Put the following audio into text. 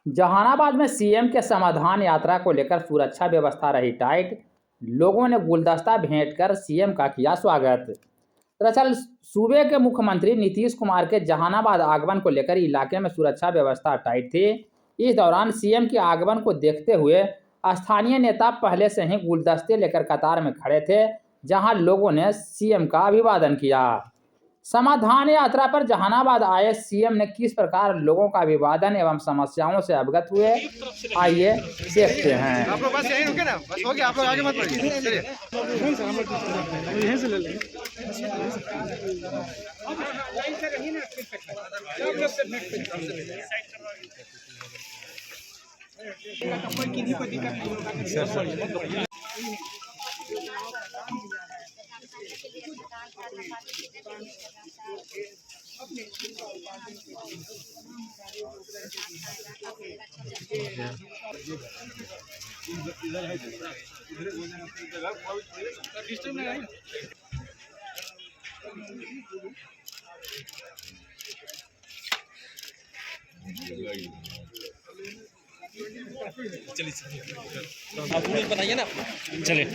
जहानाबाद में सीएम के समाधान यात्रा को लेकर सुरक्षा व्यवस्था रही टाइट। लोगों ने गुलदस्ता भेंट कर सीएम का किया स्वागत। दरअसल सूबे के मुख्यमंत्री नीतीश कुमार के जहानाबाद आगमन को लेकर इलाके में सुरक्षा व्यवस्था टाइट थी। इस दौरान सीएम के आगमन को देखते हुए स्थानीय नेता पहले से ही गुलदस्ते लेकर कतार में खड़े थे, जहां लोगों ने सीएम का अभिवादन किया। समाधान यात्रा पर जहानाबाद आए सीएम ने किस प्रकार लोगों का अभिवादन एवं समस्याओं से अवगत हुए, आइए देखते हैं। आप लोग बस यहीं रुके ना, बस हो गया, आप लोग आगे मत बढ़िए, चलिए। चलिए आप बताइए ना, चलिए।